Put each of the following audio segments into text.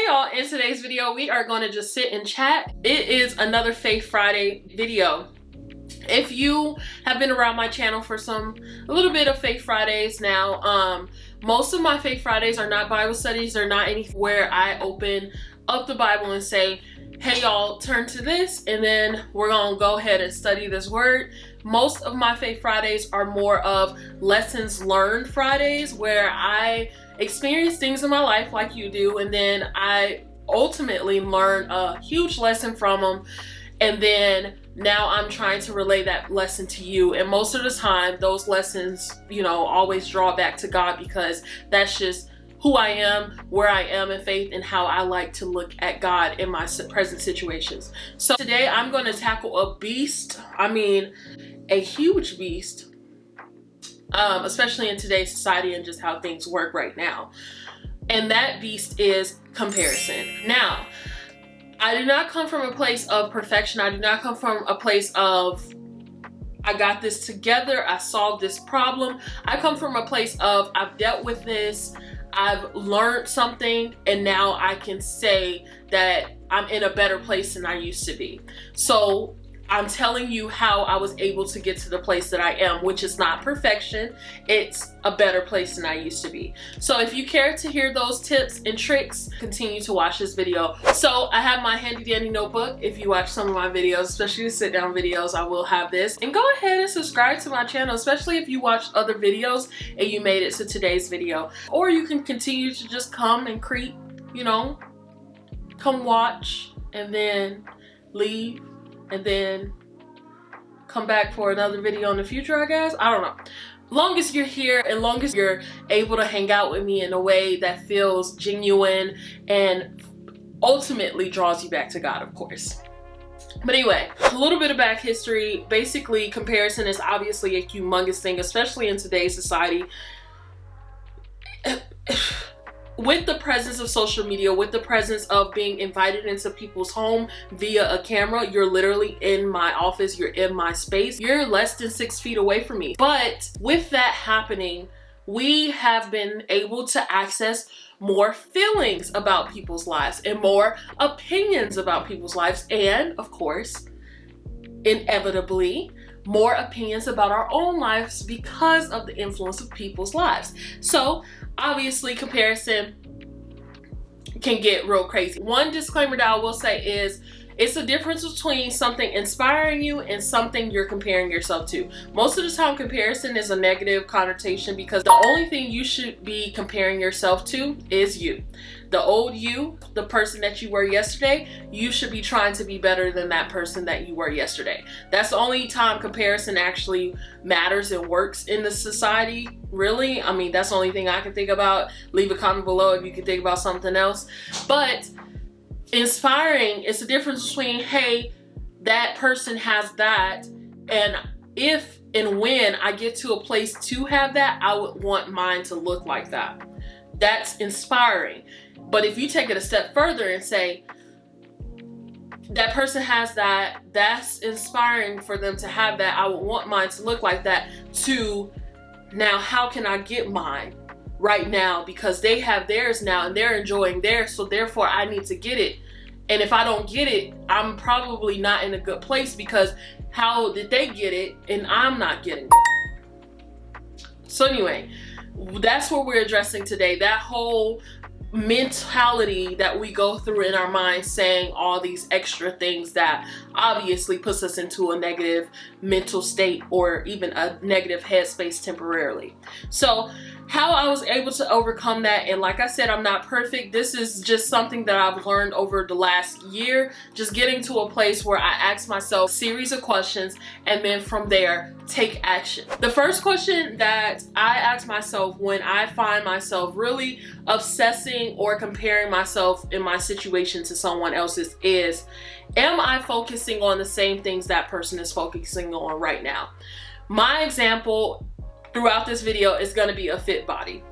y'all, in today's video we are going to just sit and chat. It is another Faith Friday video. If you have been around my channel for a little bit of Faith Fridays now, most of my Faith Fridays are not Bible studies. They're not anywhere I open up the Bible and say, hey y'all, turn to this and then we're gonna go ahead and study this word. Most of my Faith Fridays are more of lessons learned Fridays, where I experience things in my life like you do, and then I ultimately learn a huge lesson from them, and then now I'm trying to relay that lesson to you. And most of the time those lessons, you know, always draw back to God, because that's just who I am, where I am in faith, and how I like to look at God in my present situations. So today I'm going to tackle a beast. I mean, a huge beast, especially in today's society and just how things work right now. And that beast is comparison. Now, I do not come from a place of perfection. I do not come from a place of, I got this together, I solved this problem. I come from a place of, I've dealt with this, I've learned something, and now I can say that I'm in a better place than I used to be. So I'm telling you how I was able to get to the place that I am, which is not perfection. It's a better place than I used to be. So if you care to hear those tips and tricks, continue to watch this video. So I have my handy dandy notebook. If you watch some of my videos, especially the sit down videos, I will have this. And go ahead and subscribe to my channel, especially if you watched other videos and you made it to today's video. Or you can continue to just come and creep, you know, come watch and then leave, and then come back for another video in the future, I guess. I don't know. Long as you're here and long as you're able to hang out with me in a way that feels genuine and ultimately draws you back to God, of course. But anyway, a little bit of back history. Basically, comparison is obviously a humongous thing, especially in today's society. With the presence of social media, with the presence of being invited into people's home via a camera, you're literally in my office, you're in my space, you're less than 6 feet away from me. But with that happening, we have been able to access more feelings about people's lives and more opinions about people's lives, and of course, inevitably, more opinions about our own lives because of the influence of people's lives. So obviously comparison can get real crazy. One disclaimer that I will say is, it's a difference between something inspiring you and something you're comparing yourself to. Most of the time comparison is a negative connotation, because the only thing you should be comparing yourself to is you. The old you, the person that you were yesterday, you should be trying to be better than that person that you were yesterday. That's the only time comparison actually matters and works in the society, really. I mean, that's the only thing I can think about. Leave a comment below if you can think about something else. But inspiring is the difference between, hey, that person has that, and if and when I get to a place to have that, I would want mine to look like that. That's inspiring. But if you take it a step further and say, that person has that, that's inspiring for them to have that, I would want mine to look like that, to now how can I get mine right now, because they have theirs now and they're enjoying theirs, so therefore I need to get it. And if I don't get it, I'm probably not in a good place, because how did they get it and I'm not getting it? So anyway, that's what we're addressing today. That whole mentality that we go through in our minds, saying all these extra things that obviously puts us into a negative mental state or even a negative headspace temporarily. So how I was able to overcome that, and like I said, I'm not perfect. This is just something that I've learned over the last year, just getting to a place where I ask myself a series of questions and then from there take action. The first question that I ask myself when I find myself really obsessing or comparing myself in my situation to someone else's is, am I focusing on the same things that person is focusing on right now? My example throughout this video is going to be a fit body.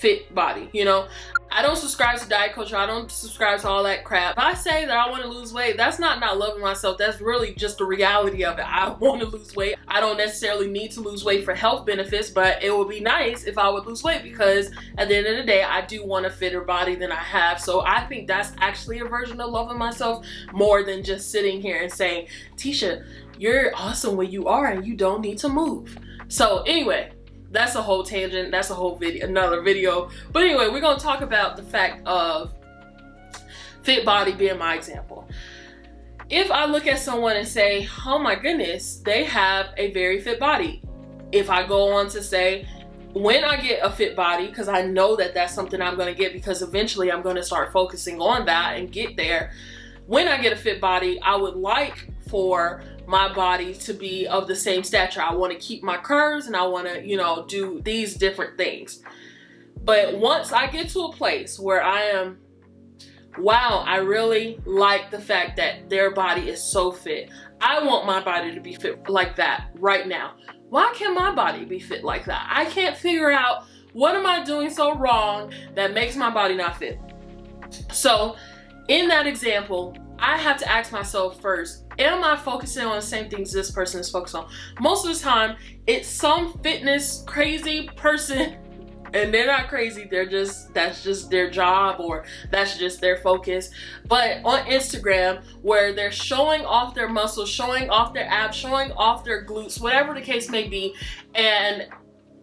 fit body, you know? I don't subscribe to diet culture. I don't subscribe to all that crap. If I say that I want to lose weight, that's not loving myself. That's really just the reality of it. I want to lose weight. I don't necessarily need to lose weight for health benefits, but it would be nice if I would lose weight, because at the end of the day, I do want a fitter body than I have. So I think that's actually a version of loving myself, more than just sitting here and saying, Tisha, you're awesome where you are and you don't need to move. So anyway, that's a whole tangent. That's a whole video, another video. But anyway, we're going to talk about the fact of fit body being my example. If I look at someone and say, oh my goodness, they have a very fit body. If I go on to say, when I get a fit body, because I know that that's something I'm going to get, because eventually I'm going to start focusing on that and get there. When I get a fit body, I would like for my body to be of the same stature. I want to keep my curves and I want to, you know, do these different things. But once I get to a place where I am, wow, I really like the fact that their body is so fit. I want my body to be fit like that right now. Why can't my body be fit like that? I can't figure out what am I doing so wrong that makes my body not fit. So in that example, I have to ask myself first, am I focusing on the same things this person is focused on? Most of the time, it's some fitness crazy person, and they're not crazy, that's just their job, or that's just their focus. But on Instagram, where they're showing off their muscles, showing off their abs, showing off their glutes, whatever the case may be, and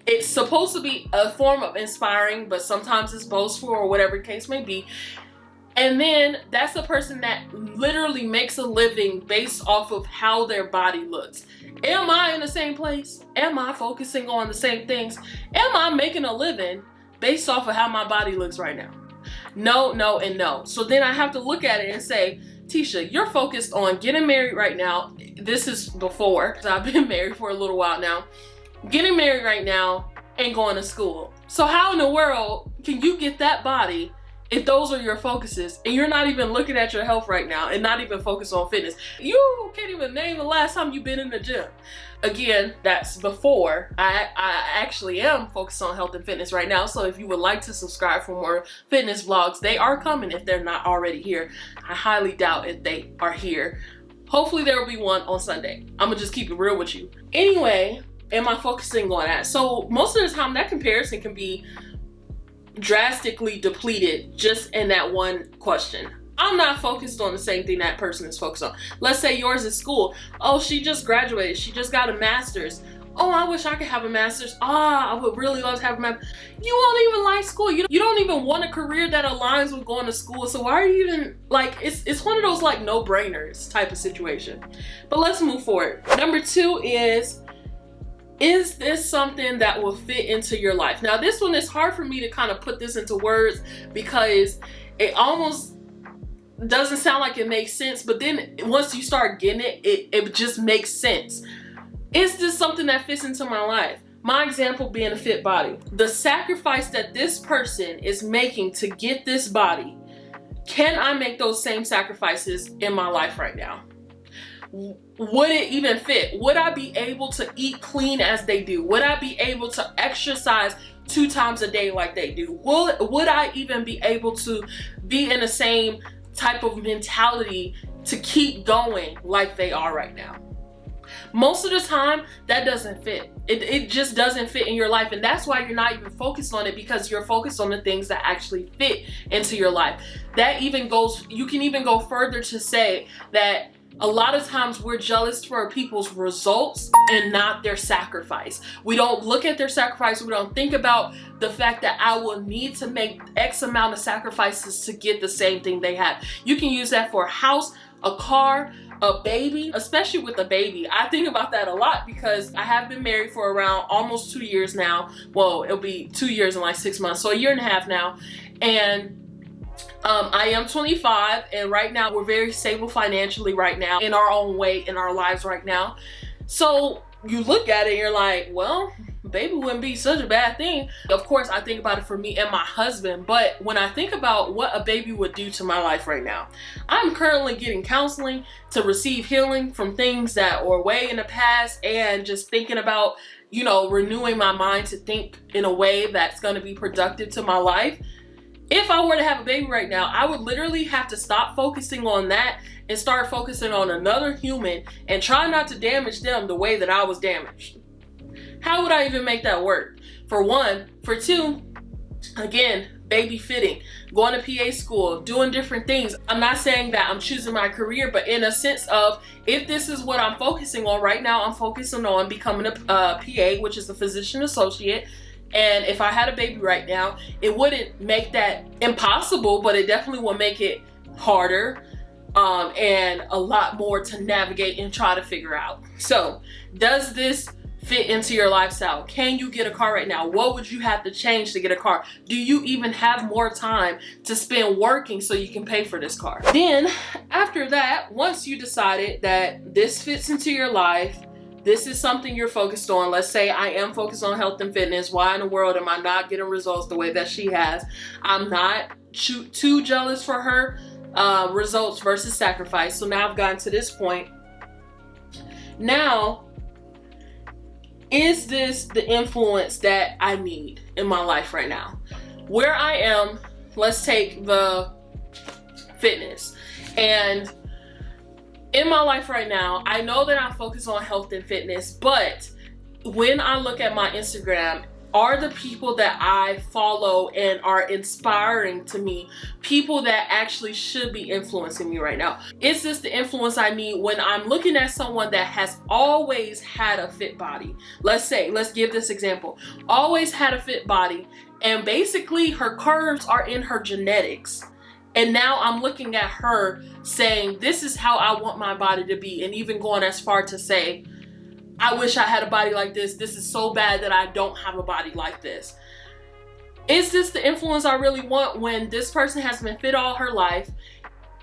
it's supposed to be a form of inspiring, but sometimes it's boastful or whatever the case may be. And then that's the person that literally makes a living based off of how their body looks. Am I in the same place? Am I focusing on the same things? Am I making a living based off of how my body looks right now? No, no, and no. So then I have to look at it and say, Tisha, you're focused on getting married right now. This is before, because I've been married for a little while now. Getting married right now and going to school. So how in the world can you get that body if those are your focuses and you're not even looking at your health right now and not even focused on fitness? You can't even name the last time you've been in the gym. Again, that's before. I actually am focused on health and fitness right now. So if you would like to subscribe for more fitness vlogs, they are coming if they're not already here. I highly doubt if they are here. Hopefully there will be one on Sunday. I'm gonna just keep it real with you. Anyway, am I focusing on that? So most of the time that comparison can be drastically depleted just in that one question. I'm not focused on the same thing that person is focused on. Let's say yours is school. Oh, she just graduated. She just got a master's. Oh, I wish I could have a master's. I would really love to have a master's. You won't even like school. You don't even want a career that aligns with going to school. So why are you even, like, it's one of those like no-brainers type of situation. But let's move forward. Number 2 is this something that will fit into your life? Now, this one is hard for me to kind of put this into words because it almost doesn't sound like it makes sense, but then once you start getting it, it just makes sense. Is this something that fits into my life? My example being a fit body. The sacrifice that this person is making to get this body, can I make those same sacrifices in my life right now? Would it even fit? Would I be able to eat clean as they do? Would I be able to exercise 2 times a day like they do? Would I even be able to be in the same type of mentality to keep going like they are right now? Most of the time, that doesn't fit. It just doesn't fit in your life. And that's why you're not even focused on it, because you're focused on the things that actually fit into your life. That even goes, you can even go further to say that a lot of times we're jealous for people's results and not their sacrifice. We don't look at their sacrifice. We don't think about the fact that I will need to make X amount of sacrifices to get the same thing they have. You can use that for a house, a car, a baby, especially with a baby. I think about that a lot because I have been married for around almost 2 years now. Well, it'll be 2 years and like 6 months, so 1.5 years now. And I am 25, and right now we're very stable financially right now, in our own way, in our lives right now. So you look at it and you're like, well, baby wouldn't be such a bad thing. Of course, I think about it for me and my husband, but when I think about what a baby would do to my life right now, I'm currently getting counseling to receive healing from things that were way in the past, and just thinking about, you know, renewing my mind to think in a way that's going to be productive to my life. If I were to have a baby right now, I would literally have to stop focusing on that and start focusing on another human and try not to damage them the way that I was damaged. How would I even make that work? For one. For two, again, baby fitting, going to PA school, doing different things. I'm not saying that I'm choosing my career, but in a sense of, if this is what I'm focusing on right now, I'm focusing on becoming a PA, which is a physician associate. And if I had a baby right now, it wouldn't make that impossible, but it definitely will make it harder and a lot more to navigate and try to figure out. So, does this fit into your lifestyle? Can you get a car right now? What would you have to change to get a car? Do you even have more time to spend working so you can pay for this car? Then, after that, once you decided that this fits into your life, this is something you're focused on. Let's say I am focused on health and fitness. Why in the world am I not getting results the way that she has? I'm not too jealous for her results versus sacrifice. So now I've gotten to this point. Now, is this the influence that I need in my life right now? Where I am, let's take the fitness. And in my life right now, I know that I'm focused on health and fitness, but when I look at my Instagram, are the people that I follow and are inspiring to me people that actually should be influencing me right now? Is this the influence I need when I'm looking at someone that has always had a fit body? Let's give this example. Always had a fit body, and basically her curves are in her genetics. And now I'm looking at her saying, this is how I want my body to be. And even going as far to say, I wish I had a body like this. This is so bad that I don't have a body like this. Is this the influence I really want when this person has been fit all her life,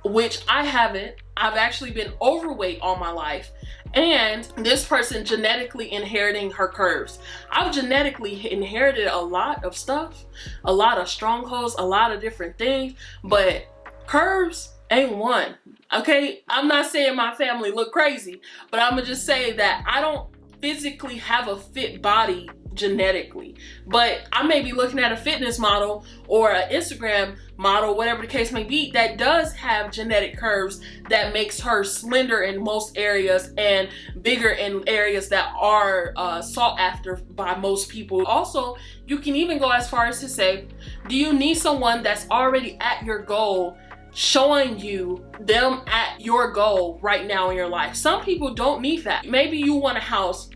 which I haven't? I've actually been overweight all my life. And this person genetically inheriting her curves. I've genetically inherited a lot of stuff, a lot of strongholds, a lot of different things, but curves ain't one. Okay, I'm not saying my family look crazy, but I'm gonna just say that I don't physically have a fit body genetically, but I may be looking at a fitness model or an Instagram model, whatever the case may be, that does have genetic curves that makes her slender in most areas and bigger in areas that are sought after by most people. Also, you can even go as far as to say, do you need someone that's already at your goal, showing you them at your goal right now in your life? Some people don't need that. Maybe you want a house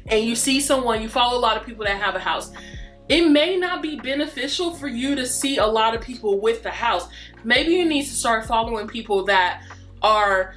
and you see someone, you follow a lot of people that have a house. It may not be beneficial for you to see a lot of people with the house. Maybe you need to start following people that are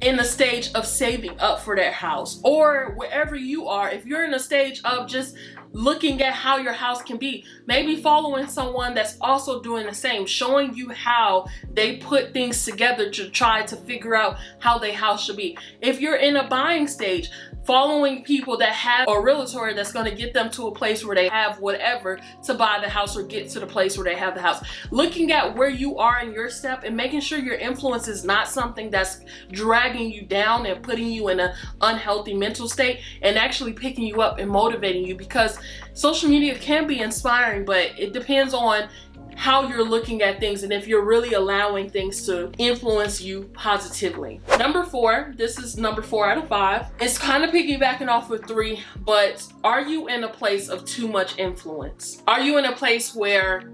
in a stage of saving up for that house, or wherever you are. If you're in a stage of just looking at how your house can be, maybe following someone that's also doing the same, showing you how they put things together to try to figure out how their house should be. If you're in a buying stage, following people that have a realtor that's going to get them to a place where they have whatever to buy the house or get to the place where they have the house. Looking at where you are in your step and making sure your influence is not something that's dragging you down and putting you in an unhealthy mental state, and actually picking you up and motivating you, because social media can be inspiring, but it depends on how you're looking at things and if you're really allowing things to influence you positively. Number 4, this is number 4 out of 5. It's kind of piggybacking off of 3, but are you in a place of too much influence? Are you in a place where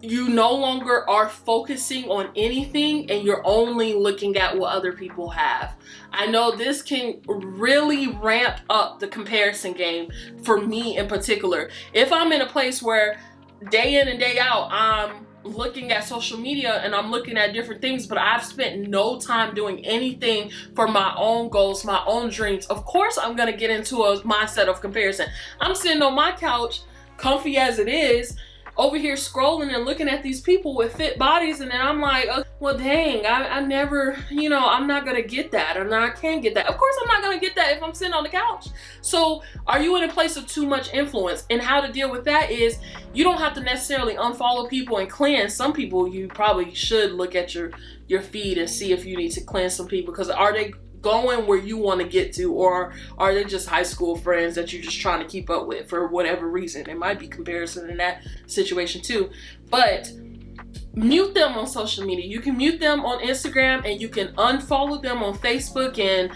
you no longer are focusing on anything and you're only looking at what other people have? I know this can really ramp up the comparison game for me in particular. If I'm in a place where day in and day out I'm looking at social media and I'm looking at different things, but I've spent no time doing anything for my own goals, my own dreams, of course I'm gonna get into a mindset of comparison. I'm sitting on my couch, comfy as it is, over here scrolling and looking at these people with fit bodies, and then I'm like, oh, well dang, I never, you know, I'm not gonna get that, or I can't get that. Of course I'm not gonna get that if I'm sitting on the couch. So are you in a place of too much influence? And how to deal with that is, you don't have to necessarily unfollow people and cleanse. Some people you probably should look at your feed and see if you need to cleanse some people, because are they going where you want to get to, or are they just high school friends that you're just trying to keep up with for whatever reason? It might be comparison in that situation too. But mute them on social media. You can mute them on Instagram, and you can unfollow them on Facebook, and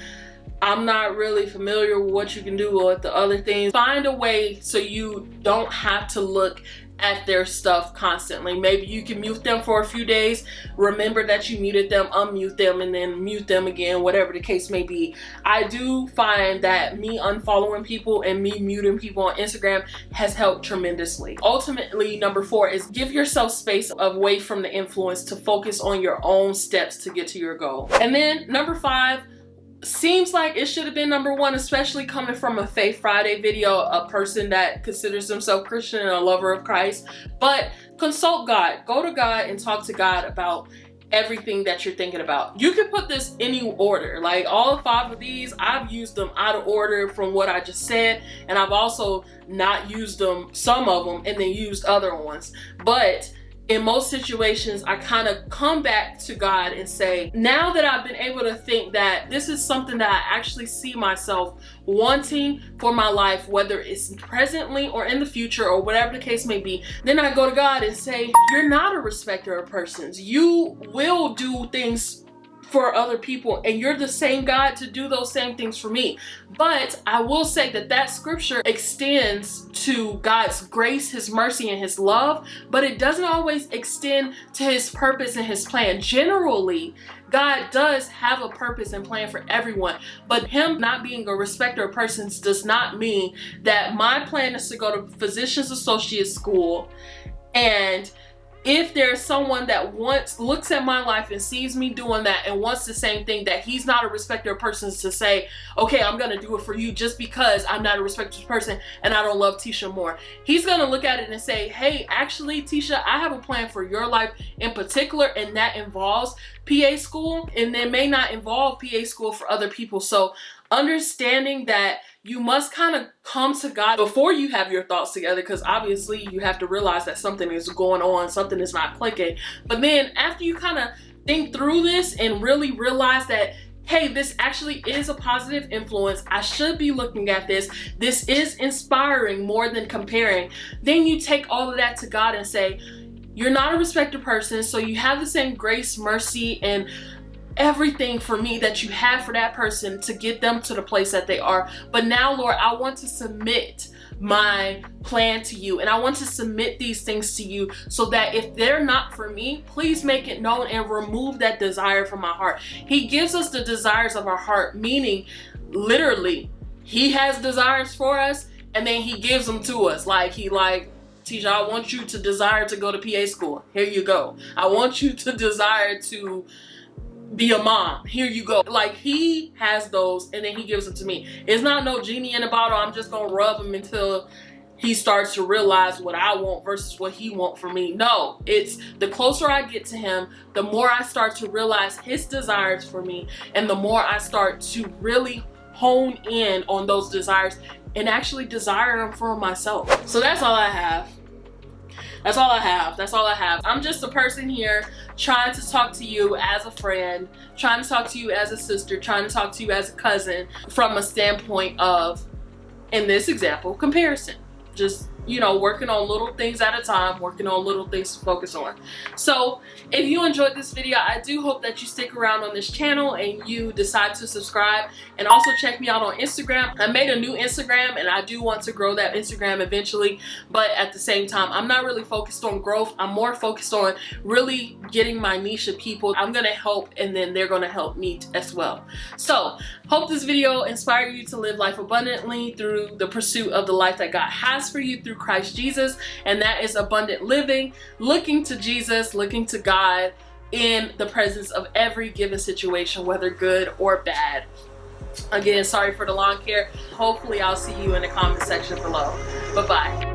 I'm not really familiar with what you can do with the other things. Find a way so you don't have to look at their stuff constantly. Maybe you can mute them for a few days, remember that you muted them, unmute them, and then mute them again, whatever the case may be. I do find that me unfollowing people and me muting people on Instagram has helped tremendously. Ultimately, number 4 is give yourself space away from the influence to focus on your own steps to get to your goal. And then number 5, seems like it should have been number 1, especially coming from a Faith Friday video, a person that considers themselves Christian and a lover of Christ. But consult God. Go to God and talk to God about everything that you're thinking about. You can put this any order. Like all 5 of these, I've used them out of order from what I just said, and I've also not used them, some of them, and then used other ones. But in most situations, I kind of come back to God and say, now that I've been able to think that this is something that I actually see myself wanting for my life, whether it's presently or in the future or whatever the case may be, then I go to God and say, you're not a respecter of persons. You will do things for other people, and you're the same God to do those same things for me. But I will say that that scripture extends to God's grace, his mercy, and his love, but it doesn't always extend to his purpose and his plan. Generally, God does have a purpose and plan for everyone, but him not being a respecter of persons does not mean that my plan is to go to physician's associate school, and if there's someone that looks at my life and sees me doing that and wants the same thing, that he's not a respecter of persons to say, okay, I'm gonna do it for you just because I'm not a respecter of person and I don't love Tisha more. He's gonna look at it and say, hey, actually, Tisha, I have a plan for your life in particular, and that involves PA school, and it may not involve PA school for other people. So understanding that you must kind of come to God before you have your thoughts together, because obviously you have to realize that something is going on, something is not clicking. But then after you kind of think through this and really realize that, hey, this actually is a positive influence, I should be looking at this, this is inspiring more than comparing, then you take all of that to God and say, you're not a respected person, so you have the same grace, mercy, and everything for me that you have for that person to get them to the place that they are. But now, Lord, I want to submit my plan to you, and I want to submit these things to you, so that if they're not for me, please make it known and remove that desire from my heart. He gives us the desires of our heart, meaning literally he has desires for us, and then he gives them to us. Like Tisha, I want you to desire to go to PA school. Here you go. I want you to desire to be a mom. Here you go. Like, he has those, and then he gives them to me. It's not no genie in a bottle. I'm just gonna rub him until he starts to realize what I want versus what he wants for me. No, it's the closer I get to him, the more I start to realize his desires for me, and the more I start to really hone in on those desires and actually desire them for myself. So that's all I have. That's all I have. That's all I have. I'm just a person here trying to talk to you as a friend, trying to talk to you as a sister, trying to talk to you as a cousin, from a standpoint of, in this example, comparison. Just, you know, working on little things at a time, working on little things to focus on. So if you enjoyed this video, I do hope that you stick around on this channel and you decide to subscribe, and also check me out on Instagram. I made a new Instagram, and I do want to grow that Instagram eventually, but at the same time, I'm not really focused on growth. I'm more focused on really getting my niche of people I'm gonna help, and then they're gonna help me as well. So hope this video inspired you to live life abundantly through the pursuit of the life that God has for you through Christ Jesus, and that is abundant living, looking to Jesus, looking to God in the presence of every given situation, whether good or bad. Again, sorry for the long care. Hopefully I'll see you in the comment section below. Bye-bye.